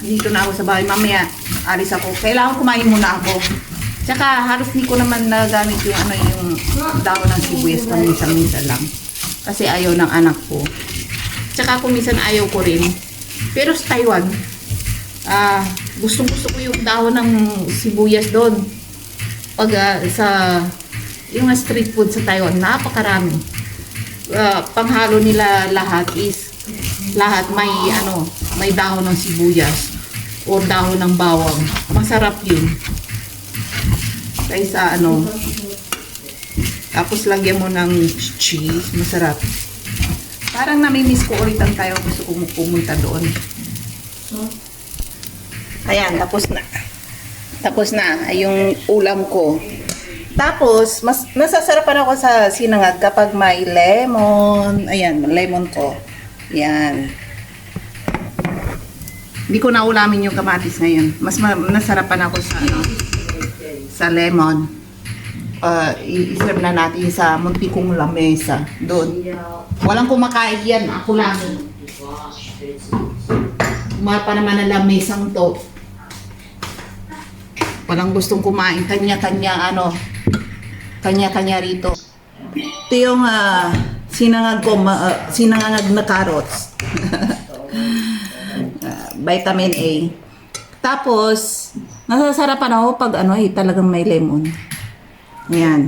dito na ako sa bahay. Mamaya, alis ako. Kailangan kumain muna ako. Tsaka, halos di ko naman nagamit yung, yung dahon ng sibuyas na minsan-minsan lang. Kasi ayaw ng anak ko. Tsaka, kung minsan ayaw ko rin. Pero sa Taiwan, gustong-gusto ko yung dahon ng sibuyas doon. Pag sa yung street food sa Taiwan, napakarami. Panghalo nila lahat is may dahon ng sibuyas o dahon ng bawang. Masarap yun. Kaysa tapos lagyan mo ng cheese, masarap. Parang nami-miss ko ulit ang Taiwan, gusto kong pumunta doon. Ayan, tapos na. Tapos na yung ulam ko. Tapos, nasasarapan ako sa sinangag kapag may lemon. Ayan, lemon ko. Ayan. Hindi ko na ulamin yung kamatis ngayon. Mas nasarapan ako sa lemon. I-serve na natin sa muntikong lamesa. Doon. Walang kumakain yan. Ako lang. Mahal pa naman ang lamesang to. Walang gustong kumain. Kanya-kanya rito. Ito yung sinangag na carrots. Vitamin A. Tapos, nasasarapan ako pag talagang may lemon. Ayan.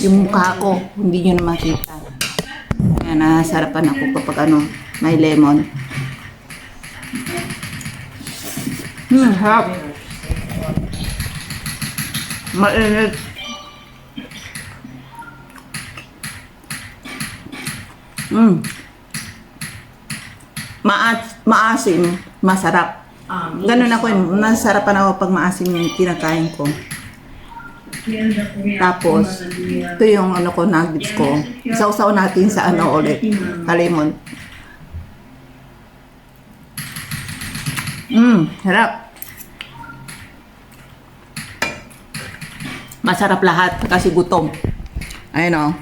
Yung mukha ko, hindi nyo na makita. Ayan, nasasarapan ako kapag may lemon. Harap. Mainit. Maasim, masarap. Ganun ako, nasarapan ako pag maasim yung kinakain ko. Tapos, ito yung nuggets ko. Sausaw natin sa ulit, lemon. Harap. Masarap lahat kasi gutom. Ayun o.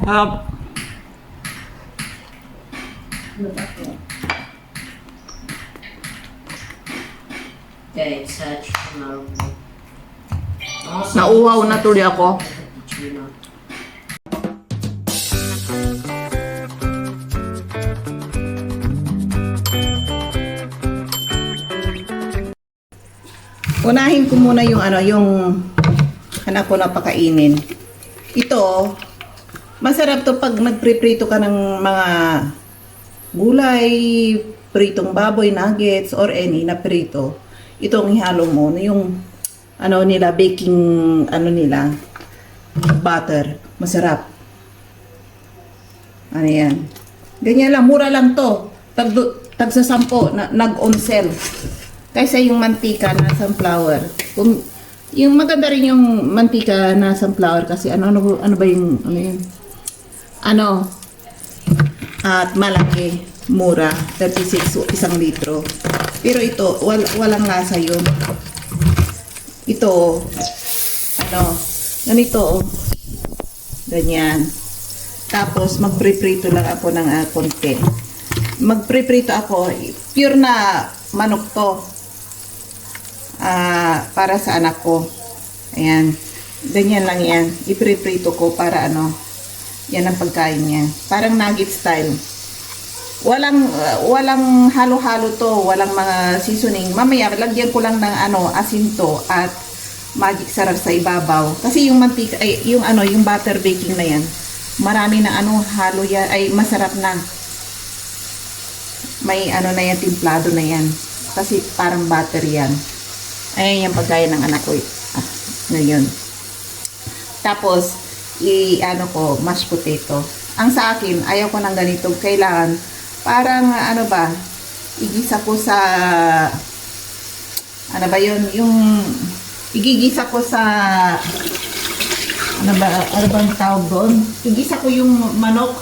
Harap. Nauuhaw na tuloy ako. Unahin ko muna yung anak ko na pakainin. Ito, masarap to pag nagpriprito ka ng mga gulay, pritong baboy, nuggets, or any na prito. Itong ihalo mo, yung baking, butter. Masarap. Ano yan. Ganyan lang, mura lang to. Tagsa 10, nag-on sale. Kaysa yung mantika na sunflower. Yung maganda rin yung mantika na sunflower kasi ano ba yung yun? At malaki, mura, 36 isang litro. Pero ito walang lasa yun. Ito ganito ganyan. Tapos magpriprito lang ako ng konti. Magpriprito ako, pure na manok to. Para sa anak ko. Ayan. Ganyan lang yan. Ipriprito ko para yan ang pagkain niya. Parang nugget style. Walang halo-halo to. Walang mga seasoning. Mamaya, lagyan ko lang ng asin to at magic sarap sa ibabaw. Kasi yung mantika, yung butter baking na yan, marami na halo yan, ay masarap na. May na yan, timplado na yan. Kasi parang butter yan. Ayan yung pagkain ng anak ko. Ngayon. Tapos, mashed potato. Ang sa akin, ayaw ko ng ganito. Kailangan, parang, igisa ko sa, igigisa ko sa, ano bang tawag doon? Igisa ko yung manok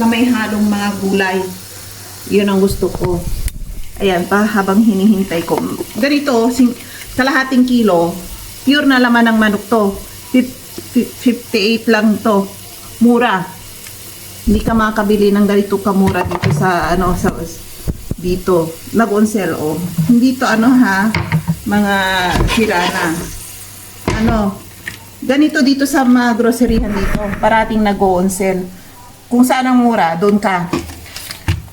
na may halong mga gulay. Yun ang gusto ko. Ayan pa, habang hinihintay ko. Ganito, kalahating kilo, pure na laman ng manok to. 58 lang to. mura. Hindi ka makakabili ng ganito kamura dito sa ano sa dito. Nag-on sale oh. Hindi to ano ha, mga sirana. Ano, ganito dito sa mga groceryhan dito. Parating nag-on sale. Kung saan ang mura, doon ka.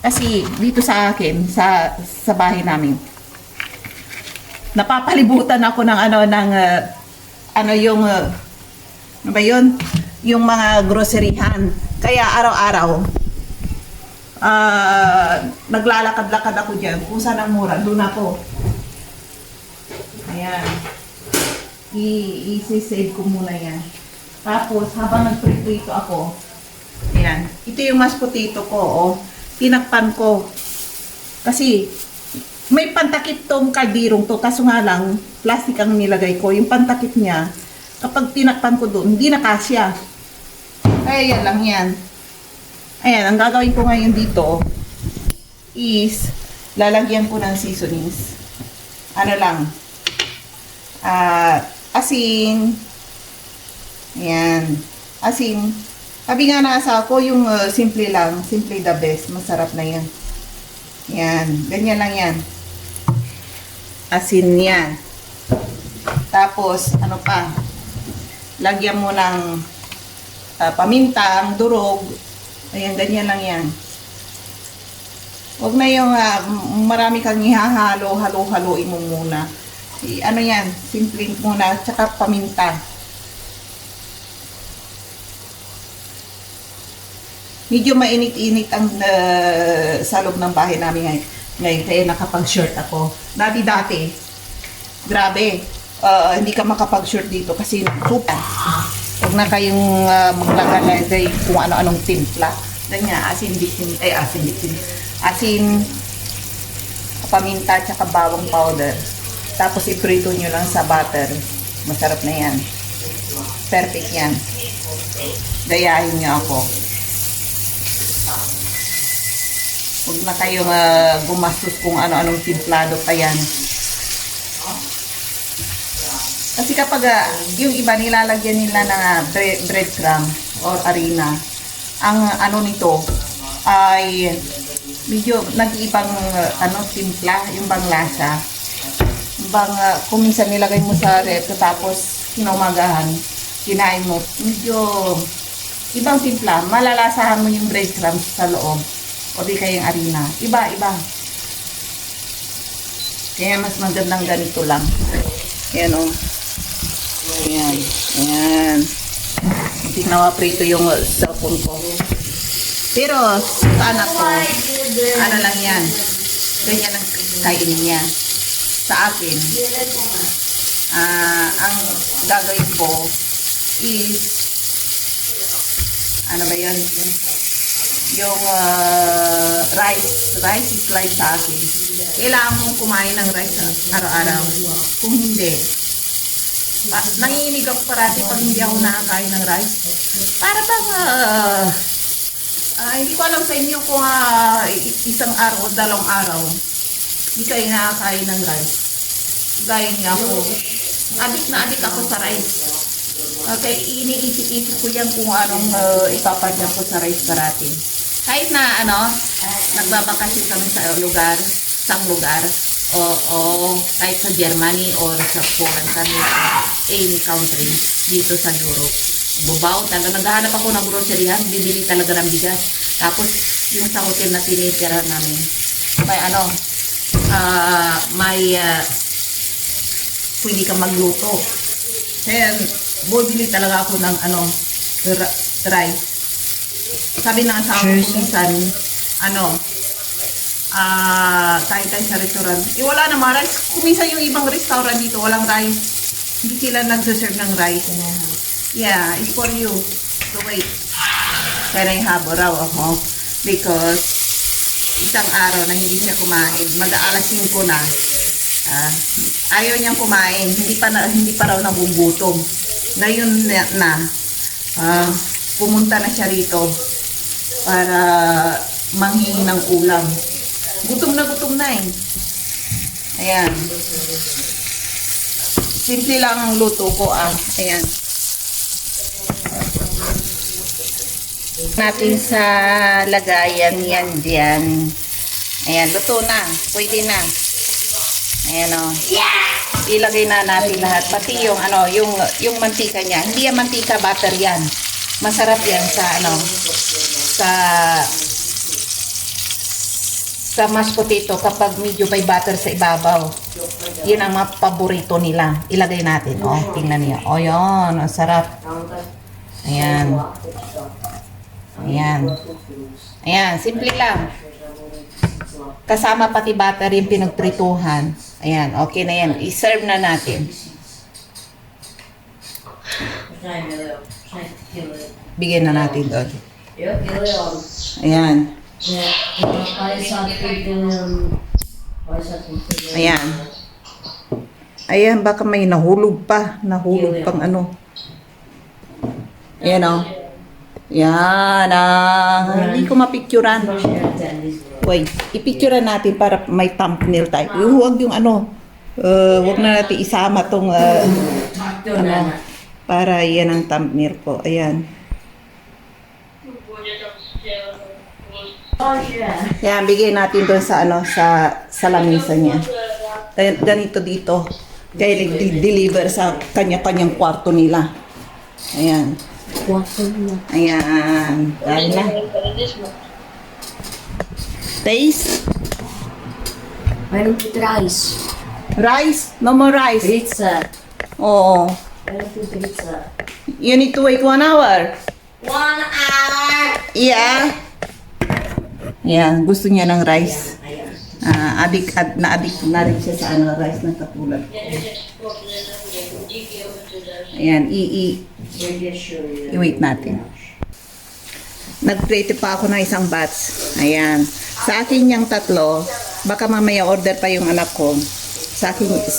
Kasi dito sa akin, sa bahay namin, napapalibutan ako ng ano yung ano ba yun? Yung mga groceryhan. Kaya araw-araw naglalakad-lakad ako dyan. Kung saan ang mura, doon ako. Ayan. I-save ko muna yan. Tapos, habang nagprito ako, ayan. Ito yung mashed potato ko, oh. Tinakpan ko. Kasi, may pantakip tong kaldirong to. Kaso nga lang, plastic ang nilagay ko. Yung pantakip niya, kapag tinakpan ko doon, hindi na kasya. Kaya yan lang yan. Ayan, ang gagawin ko ngayon dito is lalagyan ko ng seasonings. Ano lang, asin. Ayan, asin. Sabi nga nasa ako, yung simple lang, simple the best. Masarap na yan. Yan, ganyan lang yan. Asin yan. Tapos, ano pa? Lagyan mo ng paminta, ang durog. Ayan, ganyan lang yan. Huwag na yung marami kang ihahalo, halo-haloin mo muna. Ano yan, simple muna, tsaka paminta. Medyo mainit-init ang sa loob ng bahay namin ngayon. Kaya nakapag-short ako. Dati-dati, grabe, hindi ka makapag-short dito kasi supan. Huwag na kayong maglalagay kung ano-anong timpla. Ganyan, asin, paminta, tsaka bawang powder. Tapos iprito nyo lang sa butter. Masarap na yan. Perfect yan. Gayahin nyo ako. Huwag na kayong gumastos kung ano-anong timplado pa yan. Kasi kapag yung iba nilalagyan nila ng breadcrumb or harina, ang ano nito ay medyo nag-iibang timpla, yung bang lasa. Yung bang kung minsan nilagay mo sa ref tapos kinaumagahan, kinain mo, medyo ibang timpla. Malalasahan mo yung breadcrumbs sa loob o di kayang harina. Iba-iba. Kaya mas magandang ganito lang. Ayan o. Ayan. Ayan. Hindi nawaprito yung cellphone ko. Pero, sa anak ko, ano lang yan. Ganyan ang kainin niya. Sa akin, ang gagawin ko is, ano ba yun? Yung rice is life sa akin. Kailangan kong kumain ng rice araw-araw. Kung hindi, nanginginig ako parati pag hindi ako nakakain ng rice. Para bang, hindi ko alam sa inyo kung isang araw o dalawang araw, hindi kayo nakakain ng rice. Gaya niya ako. Adik na adik ako sa rice. Okay, iniisip-isip ko yan kung anong ipapadya ko sa rice parati. Kahit na nagbabakasyon kami sa lugar, o kahit sa Germany or sa foreign kami, any country, dito sa Europe. Bubaw, talaga naghahanap ako ng groceryhan, bibili talaga ng bigas. Tapos, yung sa hotel na tinitira namin, may pwede kang magluto. Kaya, bibili talaga ako ng rice. Sabi ng asawa ko minsan, kahit tayo sa restaurant, wala naman rice. Kung minsan yung ibang restaurant dito, walang rice. Hindi sila nagsaserve ng rice. Yeah, it's for you. So wait. Can I have raw ako? Because isang araw na hindi siya kumain, mag-aalas 5 na. Ayaw niyang kumain, hindi pa raw nagugutom. Ngayon pumunta na siya rito para manghingi ng ulam. Gutom na eh. Ayan. Simple lang ang luto ko Ayan. Natin sa lagayan yan dyan. Ayan, luto na. Pwede na. Ayan o. Ilagay na natin lahat. Pati yung, yung mantika niya. Hindi yan mantika, butter yan. Masarap yan sa, sa mashed potato kapag medyo may butter sa ibabaw. Yun ang mga paborito nila. Ilagay natin. O, tingnan niyo. O, yun. Ang sarap. Ayan. Ayan. Ayan. Simple lang. Kasama pati butter yung pinagprituhan. Ayan. Okay na yan. I-serve na natin. Bigyan na natin doon. Ayan. Ayan. Ayan, baka may nahulog pa. Nahulog pang ano. Ayan o. Yan. Hindi ko mapicturan. Wait, ipicturan natin para may thumbnail tayo. Huwag yung huwag na natin isama tong para yan ang thumbnail ko. Ayan. Yan, bigay natin doon sa sa lamesa niya. Ganito dito. Kaya deliver sa kanya-kanyang kwarto nila. Ayan. Ayan. Dahil na. Taste? I don't put rice. Rice? No more rice. Pizza. Oo. I don't put pizza. You need to wait 1 hour. 1 hour. Yeah. Yeah, gusto niya ng rice. Adik na rin siya sa rice ng katulad. Ayan, i-wait natin. Nag-prete pa ako ng isang batch. Ayan. Sa akin yung 3, baka mamaya order pa yung anak ko. Sa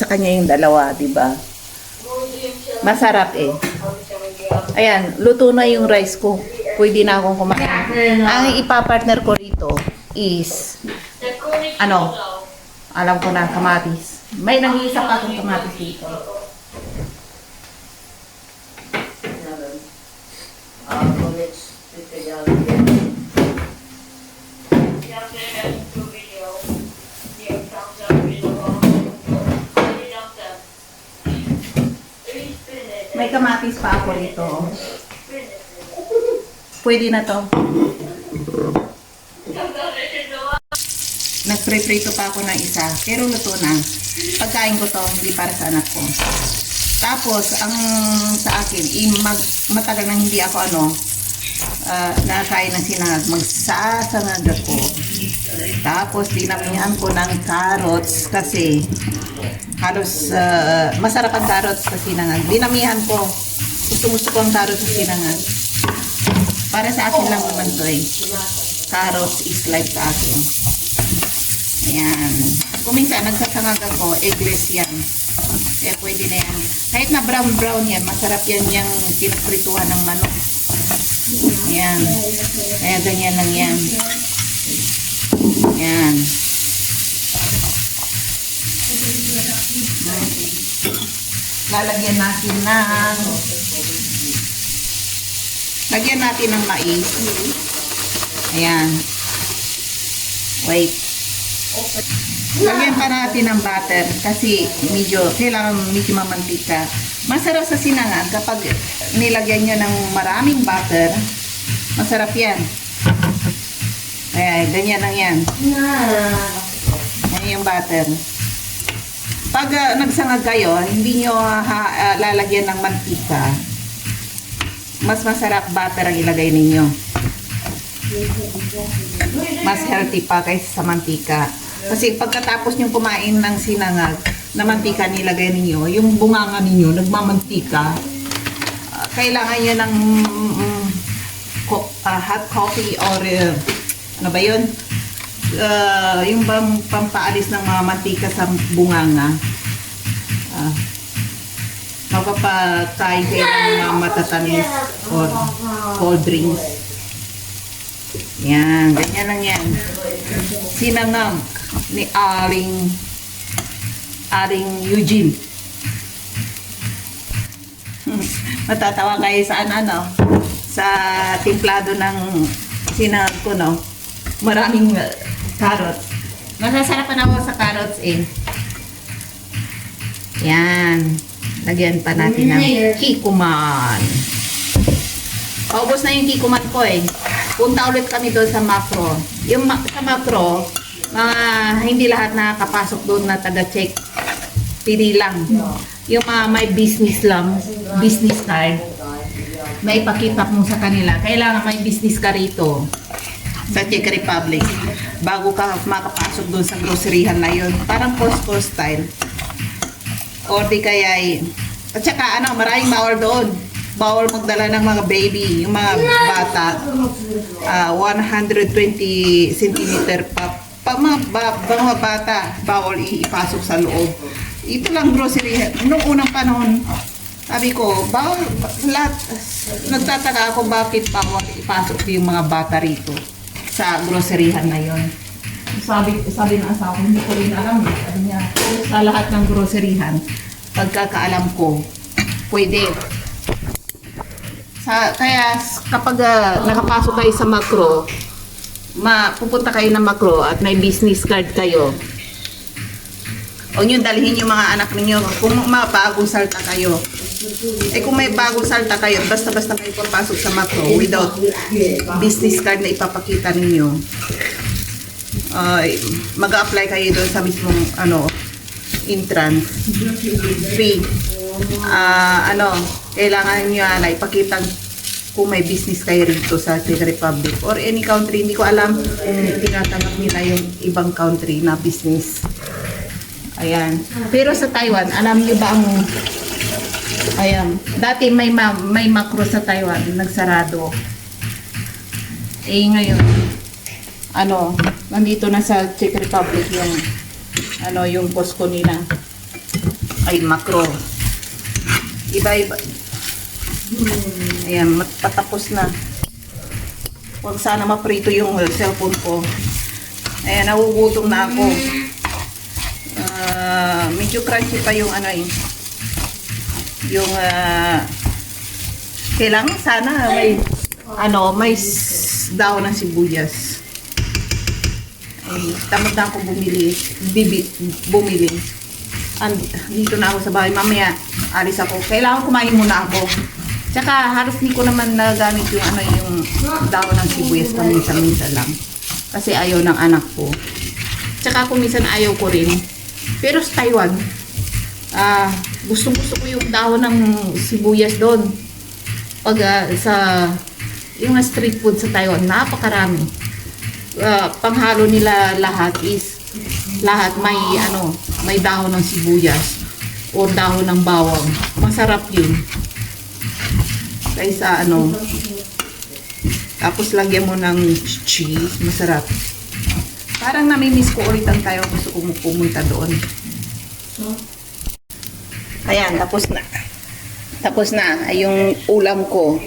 kanya yung 2, di ba? Masarap eh. Ayan, luto na yung rice ko. Pwede na akong kumain. Ang ipapartner ko rito is alam ko na, kamatis. May nangisa pa akong kamatis dito. May kamatis pa ako dito. Pwede na to. Nagpre-prito pa ako ng isa, pero luto na. Pagkain ko to, hindi para sa anak ko. Tapos, ang sa akin, matagal nang hindi ako nakakain ng sinangag. Magsasangag ako. Tapos, dinamihan ko ng carrots kasi halos masarap ang carrots sa sinangag. Dinamihan ko. Gusto ko ang carrots sa sinangag. Para sa akin lang naman to eh. Carrots is life sa akin. Ayan. Kung minsan nagsasangag ako, eggless yan. Kaya pwede na yan. Kahit na brown yan, masarap yan yung pinagprituhan ng manok. Ayan. Kaya ganyan lang yan. Ayan. Lalagyan natin ng mais. Ayan. Wait. Lagyan pa natin ng butter kasi kailangan medyo mamantika. Masarap sa sinangag kapag nilagyan nyo ng maraming butter. Masarap yan. Ayan, ganyan lang yan. Ayan yung butter. Pag nagsangag kayo, hindi nyo lalagyan ng mantika. Mas masarap butter ang ilagay ninyo. Mas healthy pa kaysa sa mantika. Kasi pagkatapos nyo kumain ng sinangag na mantika nilagay ninyo, yung bunganga ninyo nagmamantika, kailangan nyo ng hot coffee or ano ba yun? Yung pampaalis ng mga mantika sa bunganga. Mapapakain kayo ng mga matatamis or cold drinks. Yan, ganyan lang yan. Sinangag ni Aling Eugene. Matatawa kayo sa sa timplado ng sinangag ko, no? Maraming carrots. Masasarapan ako sa carrots eh. Yan. Lagyan pa natin ng kikuman. Paubos na yung kikuman ko eh. Punta ulit kami doon sa macro. Sa macro, mga hindi lahat nakakapasok doon na taga-check. Pili lang. Yung mga may business lang, business card, may ipakita mo sa kanila. Kailangan may business ka rito sa Czech Republic bago ka makapasok doon sa groceryhan na yun. Parang Costco style. O di kaya at saka maraming bawal doon. Bawal magdala ng mga baby, yung mga bata. 120 cm pa mga bata, bawal ipasok sa loob. Ito lang grocery. Noong unang panahon, sabi ko, bawal lahat. Nagtataka ako bakit bawal ipasok yung mga bata rito sa groceryhan na yon. Sabi ng asawa ko, hindi ko rin alam. Sabi niya, sa lahat ng groceryhan, pagkakaalam ko, pwede. Kaya kapag nakapasok kayo sa macro, pupunta kayo ng macro at may business card kayo, o nyo dalhin yung mga anak ninyo kung mga bagong salta kayo. Eh kung may bagong salta kayo, basta-basta kayo papasok sa macro without business card na ipapakita ninyo, mag-a-apply kayo doon sa mismong entrance fee. Kailangan nyo na ipakita kung may business kayo rito sa Czech Republic or any country. Hindi ko alam kung tinatanggap nila yung ibang country na business. Ayan. Pero sa Taiwan, alam nyo ba ang dati may macro sa Taiwan, nagsarado. Eh ngayon, nandito na sa Czech Republic yung Costco nila. Ay, macro. Iba-iba. Ayan, patapos na. Huwag sana maprito yung cellphone ko. Ayan, nagugutom na ako. Medyo crunchy pa yung yung kailangan sana may daon ng sibuyas. Ay, tamad na ako bumili. Dito na ako sa bahay. Mamaya, alis ako. Kailangan kumain muna ako. Tsaka, halos di ko naman nagamit yung daon ng sibuyas paminsan-minsan lang. Kasi ayaw ng anak ko. Tsaka, kung minsan ayaw ko rin. Pero sa Taiwan, gusto ko yung daon ng sibuyas doon. Pag yung street food sa Taiwan, napakarami. Panghalo nila lahat may dahon ng sibuyas o dahon ng bawang. Masarap yun. Kaysa tapos lagyan mo ng cheese, masarap. Parang namimiss ko ulit ang Taiwan, gusto kong pumunta doon. Ayan, tapos na yung ulam ko.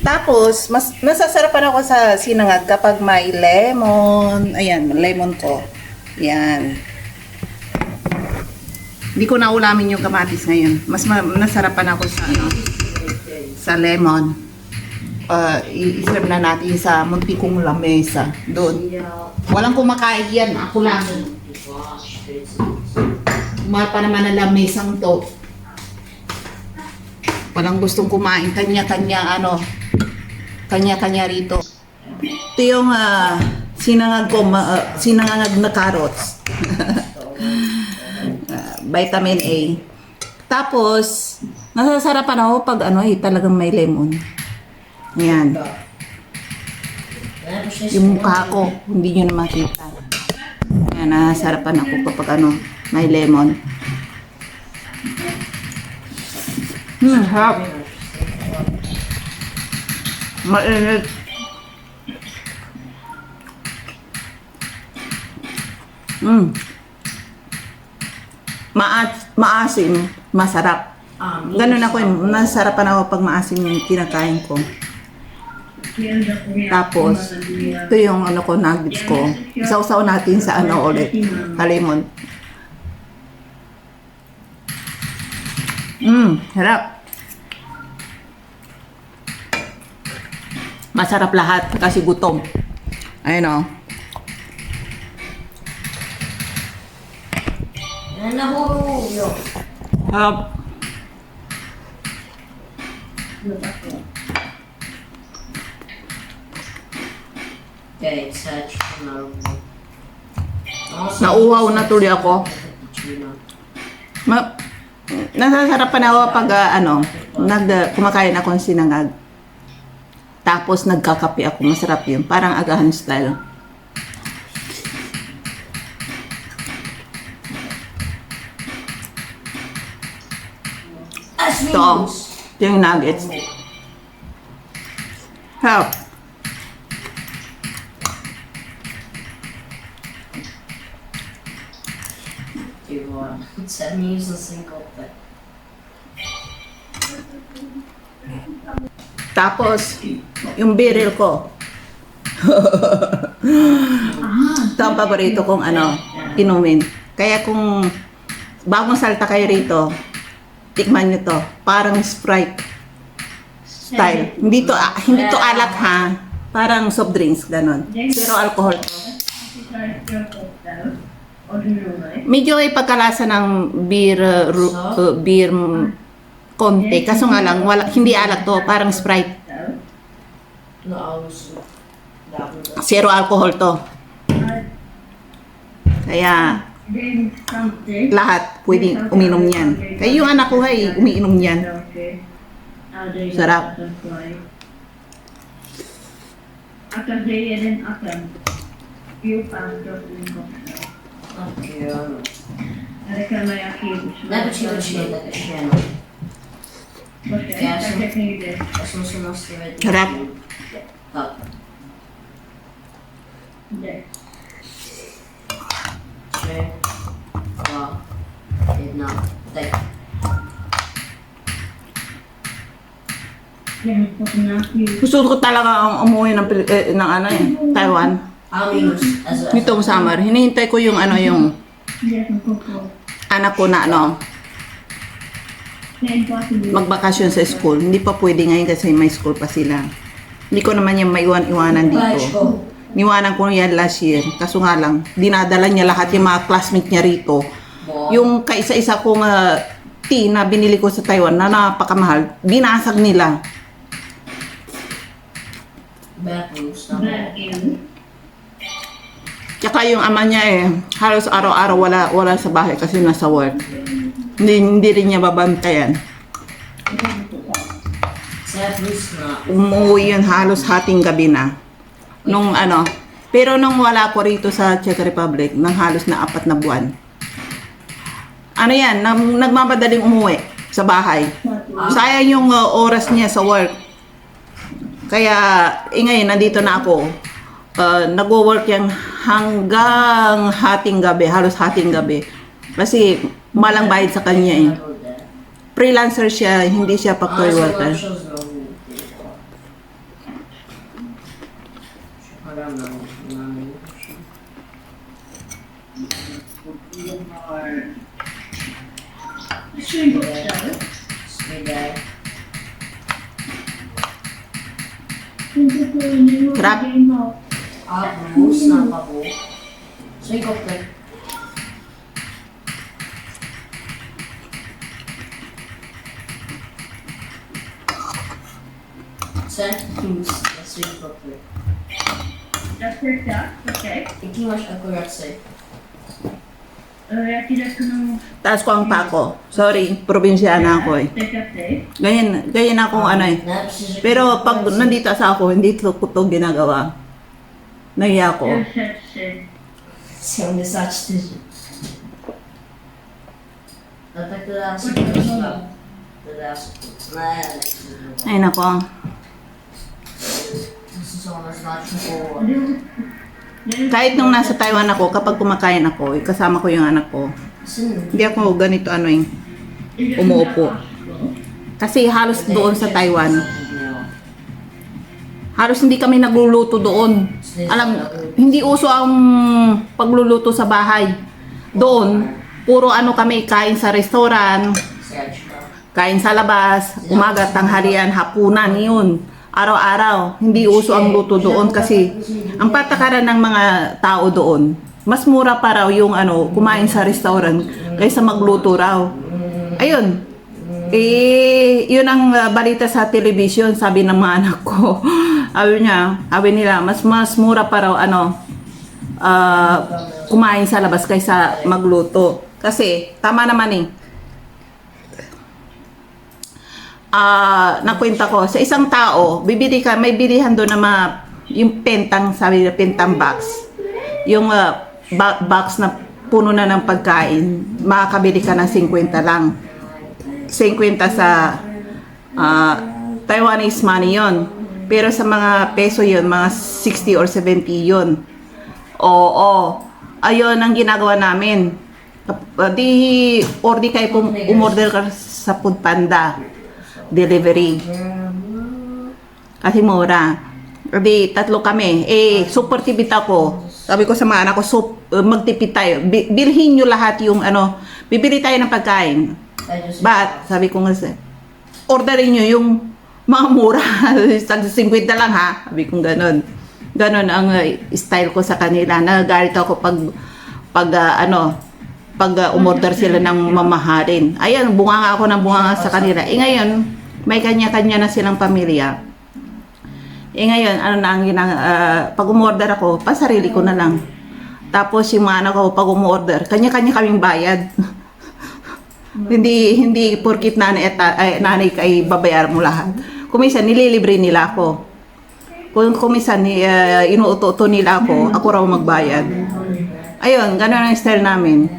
Tapos, masasarapan ako sa sinangag kapag may lemon. Ayan, lemon ko. Ayan. Hindi ko na ulamin yung kamatis ngayon. Mas nasarapan ako sa lemon. I-serve na natin sa muntikong lamesa. Doon. Walang kumakain yan. Ako lang. Mahal pa naman ang lamesang to. Walang gustong kumain. Kanya-kanya rito. Ito yung sinangag ko, sinangag na carrots. Vitamin A. Tapos, nasasarapan ako pag talagang may lemon. Ayan. Yung mukha ko, hindi nyo na makita. Ayan, nasasarapan ako kapag may lemon. Harap. Mainit. Maasim, masarap. Ganun ako, nasarapan ako pag maasim yung kinakain ko. Tapos, ito yung nuggets ko. Sausaw natin sa ulit, lemon. Harap. Masarap lahat kasi gutom. Ayun o. Yan nahulog. Sarap. Okay, such Nauuhaw na tuloy ako. Nasasarapan ako pag kumakain ako ng sinangag. Tapos nagkakape ako. Masarap yun. Parang agahan style. Ito. Ito yung nuggets. Help. Sa news na single pa. Tapos, yung biril ko. Ito ang paborito kong inumin. Kaya kung bagong salta kayo rito, tikman nyo to. Parang Sprite style. Hindi to alak ha. Parang soft drinks, ganon. Pero alcohol to. Medyo ay pagkalasa ng beer konti. Kaso nga lang, hindi alak to. Parang Sprite. Zero alcohol to. Kaya, lahat pwedeng uminom yan. Kaya yung anak ko ay umiinom yan. Sarap. Dapat siya Sarap. Gusto ko talaga ang umuwi ng Taiwan. Nitong summer. Hinihintay ko yung yung anak ko na magbakasyon sa school. Hindi pa pwede ngayon kasi may school pa sila. Hindi ko naman yung maiwan-iwanan dito. Niwanan ko yan last year. Kaso nga lang, dinadala niya lahat yung mga classmate niya rito. Yung kaisa-isa kong tea na binili ko sa Taiwan na napakamahal, binasag nila. Tsaka yung ama niya halos araw-araw wala sa bahay kasi nasa work. Hindi rin niya babantayan. Umuwi yun halos hating gabi na. Pero nung wala ko rito sa Czech Republic, nang halos na 4 na buwan. Nagmamadaling umuwi sa bahay. Sayang yung oras niya sa work. Kaya, ngayon, nandito na ako. Nag-work yan hanggang hating gabi, halos hating gabi. Kasi, malang bayad sa kanya Freelancer siya, hindi siya factory worker. Sarap. Bus na pa po. So, ikaw ka. Sen, let's wait for it. That's worked out, okay. Hindi mas akurat sa'yo. Taas ko ang pako. Sorry, probinsyana ako Ganyan ako Pero pag nandito sa ako, hindi ko ito ginagawa. Nahiya ko. Sen de saçtı. Natakta sa pagkakasya. Ay nako. Kahit nung nasa Taiwan ako, kapag kumakain ako, kasama ko yung anak ko. Hindi ako ganito umuupo. Kasi halos doon sa Taiwan, halos hindi kami nagluluto doon. Hindi uso ang pagluluto sa bahay. Doon, puro kami kain sa restaurant, kain sa labas, umaga, tanghalian, hapunan, yun. araw-araw. Hindi uso ang luto doon kasi ang patakaran ng mga tao doon, mas mura pa raw yung kumain sa restaurant kaysa magluto raw. Ayun. Yun ang balita sa television, sabi ng mga anak ko. Sabi nila, mas mura pa raw kumain sa labas kaysa magluto. Kasi, tama naman nakwenta ko, sa isang tao, may bilihan doon na yung pentang, sabi nila, pentang box. Yung box na puno na ng pagkain, makakabili ka ng 50 lang. 50 sa Taiwanese money yon. Pero sa mga peso yon, mga 60 or 70 yon. Oo. Ayun ang ginagawa namin. Di kayo umorder ka sa Foodpanda delivery. Kasi mura. Di tatlo kami. Super tipid ako. Sabi ko sa mga anak ko, magtipid tayo. Bilhin nyo lahat yung bibili tayo ng pagkain. But, sabi ko nga, orderin nyo yung mga mura. 50 lang ha. Sabi ko ganon. Ganon ang style ko sa kanila. Nagagalit ako pag umorder sila ng mamahalin. Ayan, bunganga ako ng bunganga sa kanila. Ngayon, may kanya-kanya na silang pamilya. Ngayon, pag umorder ako, pasarili ko na lang. Tapos yung mga anak ko, pag umorder, kanya-kanya kaming bayad. hindi porkit nanay kay babayar mo lahat. Kuminsan, nililibre nila ako. Kuminsan, inuuto nila ako raw magbayad. Ayun, gano'n ang style namin.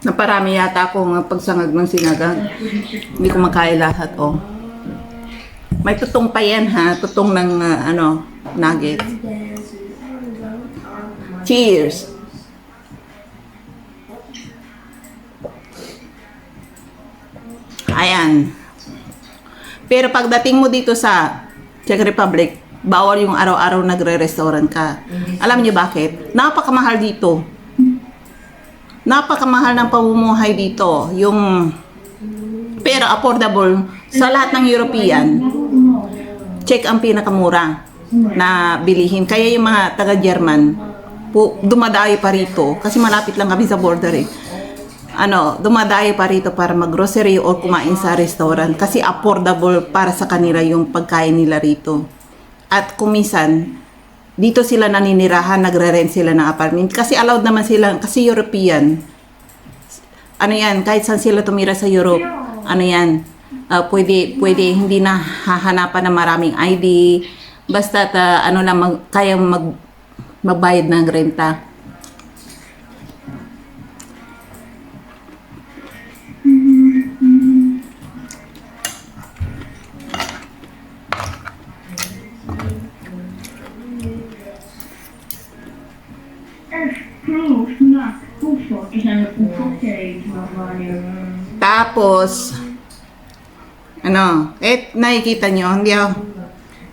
Naparami yata akong pagsangag ng sinagang. Hindi ko makaya lahat, oh. May tutong pa yan, ha? Tutong ng, nugget. Cheers! Ayan. Pero pagdating mo dito sa Czech Republic, bawal yung araw-araw nagre-restaurant ka. Alam niyo bakit? Napakamahal dito. Napakamahal ng pamumuhay dito. Pero affordable sa lahat ng European. Czech ang pinakamura na bilihin. Kaya yung mga taga-German, dumadayo pa rito. Kasi malapit lang kami sa border dumadayo pa rito para mag-grocery or kumain sa restaurant. Kasi affordable para sa kanila yung pagkain nila rito. At kumisan, dito sila naninirahan, nagre-rent sila ng apartment. Kasi allowed naman sila, kasi European. Kahit saan sila tumira sa Europe, pwede, hindi na hahanapan ng maraming ID. Basta, kaya magbayad ng renta. Tapos, nakikita nyo,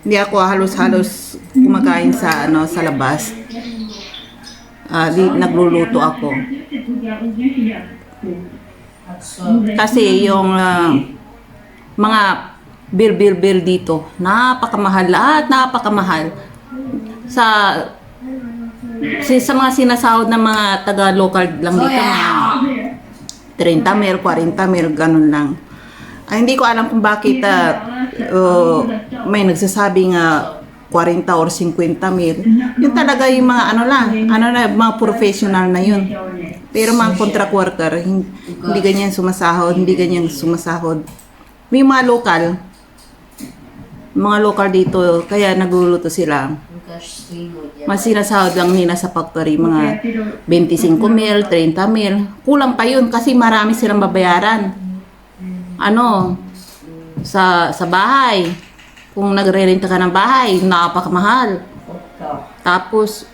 hindi ako halos-halos kumakain sa labas. Nagluluto ako. Kasi yung mga bill dito, napakamahal. Lahat napakamahal. Sa mga sinasahod ng mga taga-local lang dito, 30 mil, 40 mil, ganun lang. Hindi ko alam kung bakit may nagsasabing 40 or 50 mil. Yun talaga yung mga mga professional na yun. Pero mga contract worker, hindi ganyan sumasahod, May mga local dito, kaya nagluluto sila. Mas sinasahod lang nila sa factory, mga 25 mil, 30 mil. Kulang pa yun kasi marami silang babayaran. Sa bahay. Kung nagre-renta ka ng bahay, napakamahal. Tapos,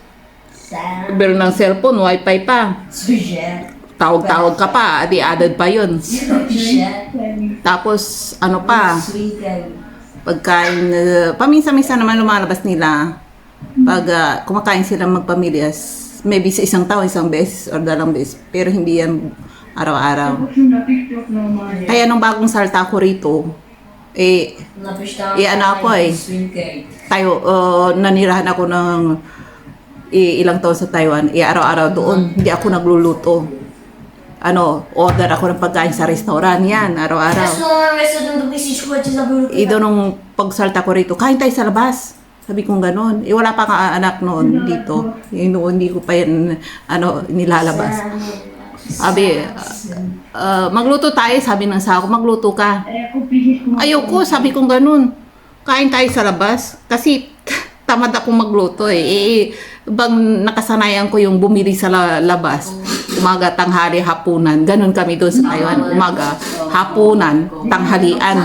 bill ng cellphone, wifi pa. Tawag-tawag ka pa, added pa yun. Tapos, Pagkain, paminsan-minsan naman lumalabas nila. Pag kumakain sila magpamilya, maybe sa isang taon, isang beses or dalawang beses. Pero hindi yan araw-araw. Kaya nung bagong salta ko rito, ano ako tayo, nanirahan ako ng ilang taon sa Taiwan, araw-araw doon, hindi ako nagluluto. Order ako ng pagkain sa restaurant yan, araw-araw. Nung pagsalta ko rito, kain tayo sa labas. Sabi kong ganon. Wala pa ka anak noon dito. Noon hindi ko pa yan, nilalabas. Sabi, magluto tayo, sabi ng asawa ko, magluto ka. Ayoko, sabi kong ganun. Kain tayo sa labas. Kasi tamad ako magluto bang nakasanayan ko yung bumili sa labas. Umaga, tanghali, hapunan. Ganun kami doon sa Taiwan. Umaga, hapunan, tanghalian.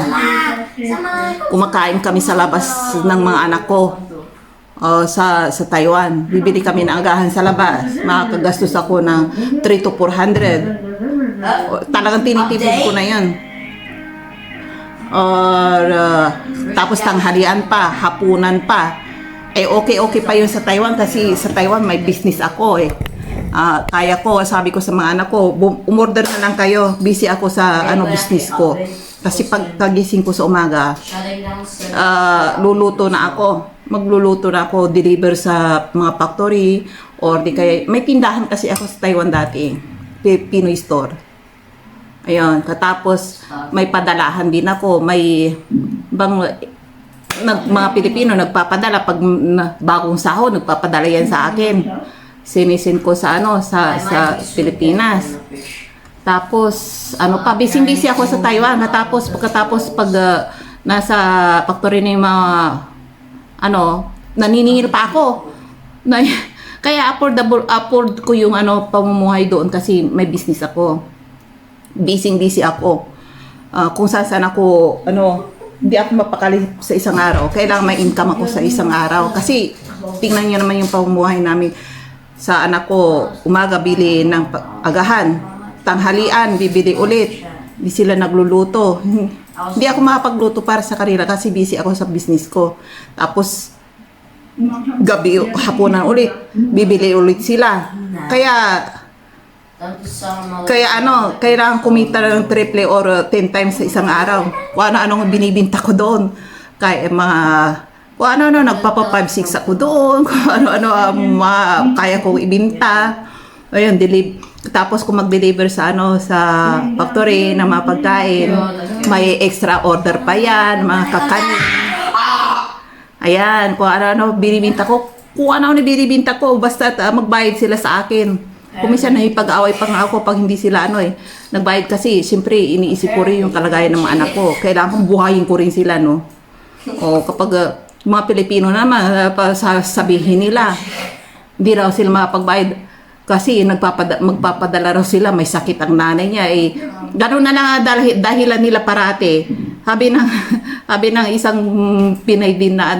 Kumakain kami sa labas ng mga anak ko. Sa Taiwan. Bibili kami ng agahan sa labas. Makakagastos ako ng 3 to 400. Talagang tinitipid ko na yun. Tapos tanghalian pa, hapunan pa. Okay pa yun sa Taiwan kasi sa Taiwan may business ako kaya ko, sabi ko sa mga anak ko, umorder na lang kayo, busy ako sa business ko. Kasi pag kagising ko sa umaga, luluto na ako. Magluluto na ako, deliver sa mga factory or di kaya, may tindahan kasi ako sa Taiwan dati, Pinoy store. Ayun, katapos may padalahan din ako, may mga Pilipino nagpapadala pag bagong sahod, nagpapadala yan sa akin. Sinisin ko sa sa Pilipinas. Tapos busy ako sa Taiwan. Pagkatapos pag nasa factory ng mga naniningil pa ako. Kaya afford ko yung pamumuhay doon kasi may business ako. Busy ako. Kung saan ako hindi ako mapakali sa isang araw. Kailangan may income ako sa isang araw. Kasi tingnan niyo naman yung pamumuhay namin. Sa anak ko, umaga bili ng agahan. Tanghalian, bibili ulit. Hindi sila nagluluto. Hindi ako makapagluto para sa kanila kasi busy ako sa business ko. Tapos, gabi, hapunan ulit. Bibili ulit sila. Kailangan kumita ng triple or 10 times sa isang araw. Kung ano-anong binibinta ko doon. Kaya nagpapa 5-6 ako doon. Kung ano-ano, kaya kong ibinta. Ayun, tapos kung mag-deliver sa factory na mga pagkain, may extra order pa yan, mga kakanin. Ayan, kung ano-ano binibinta ko. Kung ano-ano binibinta ko, basta magbayad sila sa akin. Kuminsan nakipag-away pa nga ako pag hindi sila nagbayad kasi siyempre iniisip ko rin yung kalagayan ng mga anak ko. Kailangan kong buhayin ko rin sila kapag mga Pilipino naman sabihin nila hindi raw sila makapagbayad kasi magpapadala raw sila, may sakit ang nanay niya gano'n na lang dahilan nila parate. Sabi ng isang Pinay din na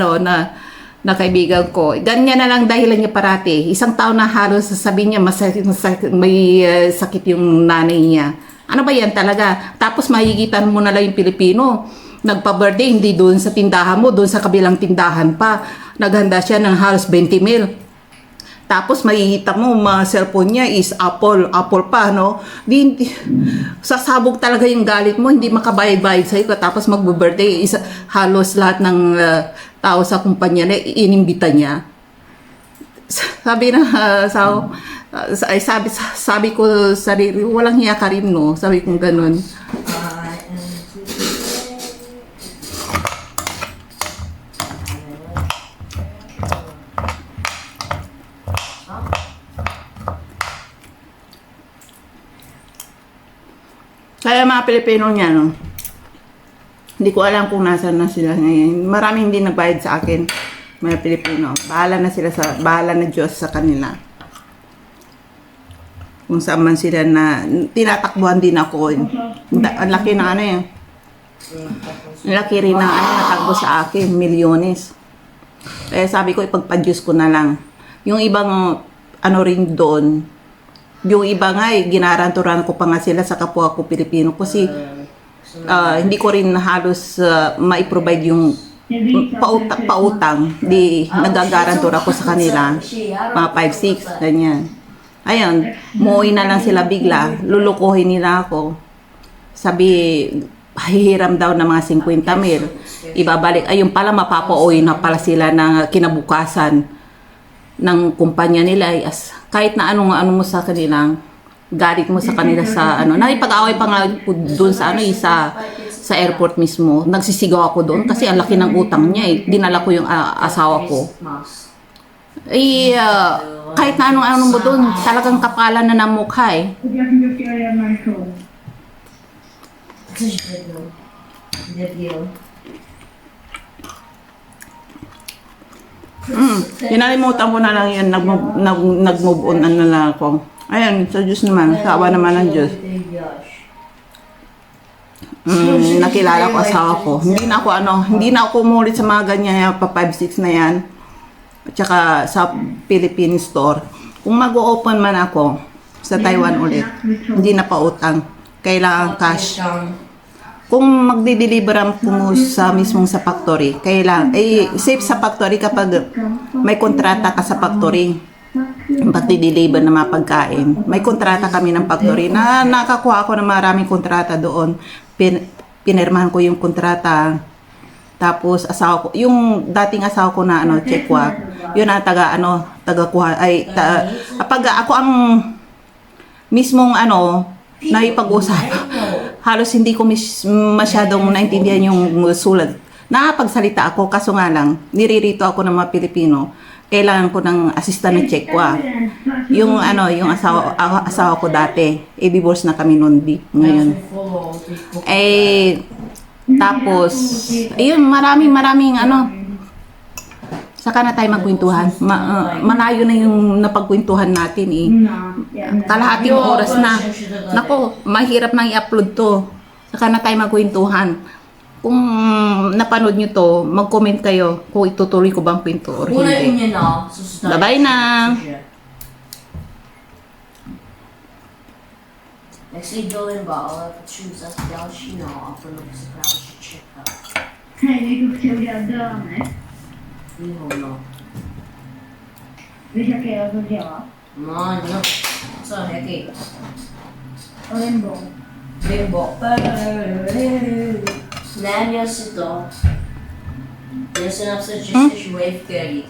kaibigan ko. Ganyan na lang dahilan niya parati. Isang taon na halos sasabihin niya may sakit yung nanay niya. Ano ba yan talaga? Tapos mahigitan mo na lang yung Pilipino. Nagpa-birthday, hindi doon sa tindahan mo, doon sa kabilang tindahan pa. Naghanda siya ng halos 20 mil. Tapos makikita mo, cellphone niya is Apple pa, sasabog talaga yung galit mo, hindi makabayad-bayad sa'yo. Tapos mag-birthday, halos lahat ng tao sa kumpanya na inimbita niya. Sabi ko sarili, walang hiya ka rin, Sabi ko ganun. Kaya mga Pilipino niya, hindi ko alam kung nasaan na sila ngayon. Maraming hindi nagbayad sa akin, mga Pilipino. Bahala na Diyos sa kanila. Kung saan man sila na tinatakbuhan din ako. Ang laki na Ang laki rin na natakbo sa akin, milyones. Kaya sabi ko, ipagpa-Diyos ko na lang. Yung ibang rin doon, yung iba nga ginaranturan ko pa nga sila sa kapwa ko Pilipino kasi hindi ko rin halos mai-provide yung pautang. Di nagagarantor ako sa kanila. Mga 5-6, ganyan. Ayun, muuwi na lang sila bigla. Lulukuhin nila ako. Sabi, hihiram daw ng mga 50 mil. Ibabalik. Ayun pala, mapapauwi na pala sila na kinabukasan ng kumpanya nila. Kahit na ano mo sa kanilang, galit mo sa kanila sa ano. Nakipag-away pa nga doon sa ano, sa airport mismo. Nagsisigaw ako doon kasi ang laki ng utang niya eh. Dinala ko yung asawa ko. Kahit na anong mo doon, talagang kapalan na ng mukha eh. Kinalimutan ko na lang yan, nag-move on ano lang ako. Ayan, sa Diyos naman, sa awa naman ng Diyos. Nakilala ko asawa ko. Hindi na ako umulit sa mga ganyan, pa 5-6 na yan. At saka sa Philippine store. Kung mag-open man ako sa Taiwan ulit, hindi na pa utang. Kailangan cash. Kung magdi-deliver mo sa mismong sa factory, kailangan, safe sa factory kapag may kontrata ka sa factory. Pagdi-deliver na mga pagkain. May kontrata kami ng factory na nakakuha ako ng maraming kontrata doon. Pinirmahan ko yung kontrata. Tapos asawa ko, yung dating asawa ko na Chekwa, yun ang taga-kuha kapag ako ang mismong naipag-usap, halos hindi ko masyadong naintindihan yung sulat. Nakapagsalita ako, kaso nga lang, niririto ako ng mga Pilipino, kailangan ko ng assistant ng Chekwa. Yung asawa ko dati, divorce na kami noon ngayon. Tapos, ayun, maraming saka na tayo magkwentuhan. Malayo na yung napagkwentuhan natin eh. Kalahating oras na. Nako, mahirap nang i-upload to. Saka na tayo magkwentuhan. Kung napanood nyo to, mag-comment kayo kung itutuloy ko bang kwento or hindi. Bye-bye na! Next Jolene ba? I'll have to choose as Dalshino. I'll put up sa Dalshi Chika. Nej, vi ska göra det. No. Vi ska göra det. No. Så, heki. Och en boll. Bimbo. Nanya sito. Listen up sa Wave Curry.